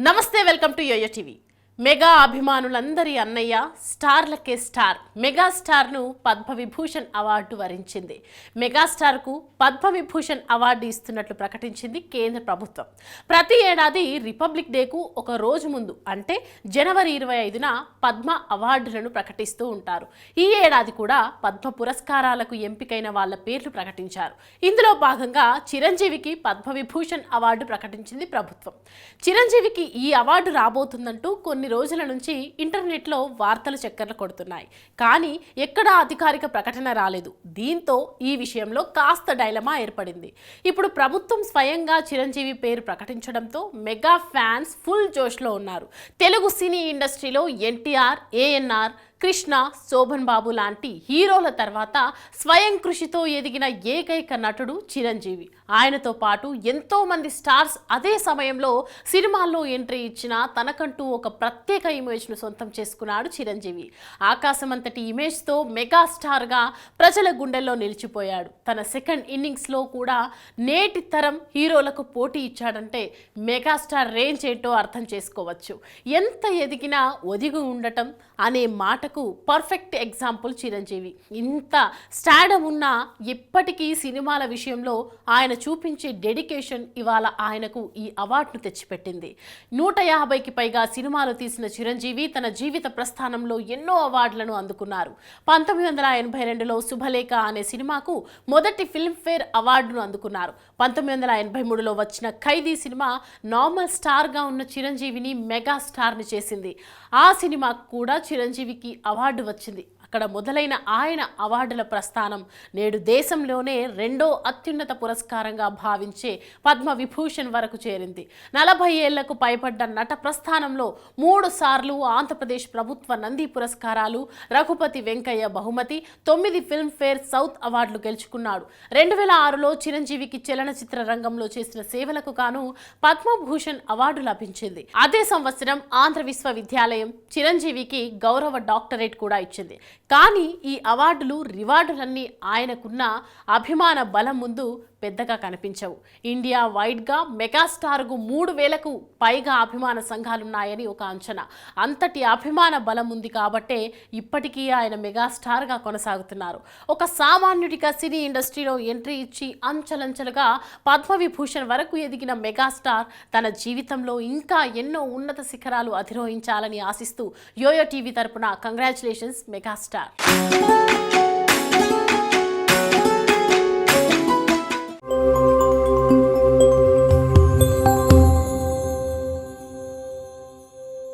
నమస్తే welcome to YoYo TV. Mega అభిమానులందరి అన్నయ్య స్టార్లకే స్టార్ మెగాస్టార్ను పద్మవిభూషణ్ అవార్డు వరించింది. మెగాస్టార్కు పద్మవిభూషణ్ అవార్డు ఇస్తున్నట్లు ప్రకటించింది కేంద్ర ప్రభుత్వం. ప్రతి ఏడాది రిపబ్లిక్ డేకు ఒక రోజు ముందు అంటే జనవరి 25న పద్మ అవార్డులను ప్రకటిస్తూ ఉంటారు. ఈ ఏడాది కూడా పద్మ పురస్కారాలకు ఎంపికైన వాళ్ళ పేర్లు ప్రకటించారు. ఇందులో భాగంగా చిరంజీవికి పద్మవిభూషణ్ అవార్డు ప్రకటించింది ప్రభుత్వం. చిరంజీవికి ఈ అవార్డు రాబోతుందంటూ కొన్ని రోజుల నుంచి ఇంటర్నెట్లో వార్తలు చక్కర్లు కొడుతున్నాయి. కానీ ఎక్కడా అధికారిక ప్రకటన రాలేదు. దీంతో ఈ విషయంలో కాస్త డైలమా ఏర్పడింది. ఇప్పుడు ప్రభుత్వం స్వయంగా చిరంజీవి పేరు ప్రకటించడంతో మెగా ఫ్యాన్స్ ఫుల్ జోష్లో ఉన్నారు. తెలుగు సినీ ఇండస్ట్రీలో ఎన్టీఆర్, ఏఎన్ఆర్, కృష్ణ, శోభన్ బాబు లాంటి హీరోల తర్వాత స్వయం కృషితో ఎదిగిన ఏకైక నటుడు చిరంజీవి. ఆయనతో పాటు ఎంతో మంది స్టార్స్ అదే సమయంలో సినిమాల్లో ఎంట్రీ ఇచ్చిన తనకంటూ ఒక ప్రత్యేక ఇమేజ్ను సొంతం చేసుకున్నాడు చిరంజీవి. ఆకాశమంతటి ఇమేజ్తో మెగా స్టార్గా ప్రజల గుండెల్లో నిలిచిపోయాడు. తన సెకండ్ ఇన్నింగ్స్లో కూడా నేటి తరం హీరోలకు పోటీ ఇచ్చాడంటే మెగాస్టార్ రేంజ్ ఏంటో అర్థం చేసుకోవచ్చు. ఎంత ఎదిగినా ఒదిగి ఉండటం అనే మాటకు పర్ఫెక్ట్ ఎగ్జాంపుల్ చిరంజీవి. ఇంత స్టార్డమ్ ఉన్నా ఎప్పటికీ సినిమాల విషయంలో ఆయన చూపించే డెడికేషన్ ఇవాళ ఆయనకు ఈ అవార్డును తెచ్చిపెట్టింది. 150కి పైగా సినిమాలు తీసిన చిరంజీవి తన జీవిత ప్రస్థానంలో ఎన్నో అవార్డులను అందుకున్నారు. 1982లో శుభలేఖ అనే సినిమాకు మొదటి ఫిల్మ్ఫేర్ అవార్డును అందుకున్నారు. 1983లో వచ్చిన ఖైదీ సినిమా నార్మల్ స్టార్గా ఉన్న చిరంజీవిని మెగా స్టార్ని చేసింది. ఆ సినిమాకు కూడా చిరంజీవికి అవార్డు వచ్చింది. అక్కడ మొదలైన ఆయన అవార్డుల ప్రస్థానం నేడు దేశంలోనే రెండో అత్యున్నత పురస్కారంగా భావించే పద్మవిభూషణ్ వరకు చేరింది. 40 ఏళ్లకు పైబడ్డ నట ప్రస్థానంలో 3 సార్లు ఆంధ్రప్రదేశ్ ప్రభుత్వ నంది పురస్కారాలు, రఘుపతి వెంకయ్య బహుమతి, 9 ఫిల్మ్ఫేర్ సౌత్ అవార్డులు గెలుచుకున్నాడు. 2006లో చిరంజీవికి చలనచిత్ర రంగంలో చేసిన సేవలకు గాను పద్మభూషణ్ అవార్డు లభించింది. అదే సంవత్సరం ఆంధ్ర విశ్వవిద్యాలయం చిరంజీవికి గౌరవ డాక్టరేట్ కూడా ఇచ్చింది. కానీ ఈ అవార్డులు, రివార్డులన్నీ ఆయనకున్న అభిమాన బలం ముందు పెద్దగా కనిపించవు. ఇండియా వైడ్గా మెగాస్టార్కు 3000కు పైగా అభిమాన సంఘాలున్నాయని ఒక అంచనా. అంతటి అభిమాన బలం ఉంది కాబట్టే ఇప్పటికీ ఆయన మెగాస్టార్గా కొనసాగుతున్నారు. ఒక సామాన్యుడిగా సినీ ఇండస్ట్రీలో ఎంట్రీ ఇచ్చి అంచెలంచెలుగా పద్మవిభూషణ్ వరకు ఎదిగిన మెగాస్టార్ తన జీవితంలో ఇంకా ఎన్నో ఉన్నత శిఖరాలు అధిరోహించాలని ఆశిస్తూ యోయో టీవీ తరపున కంగ్రాచులేషన్స్ మెగాస్టార్.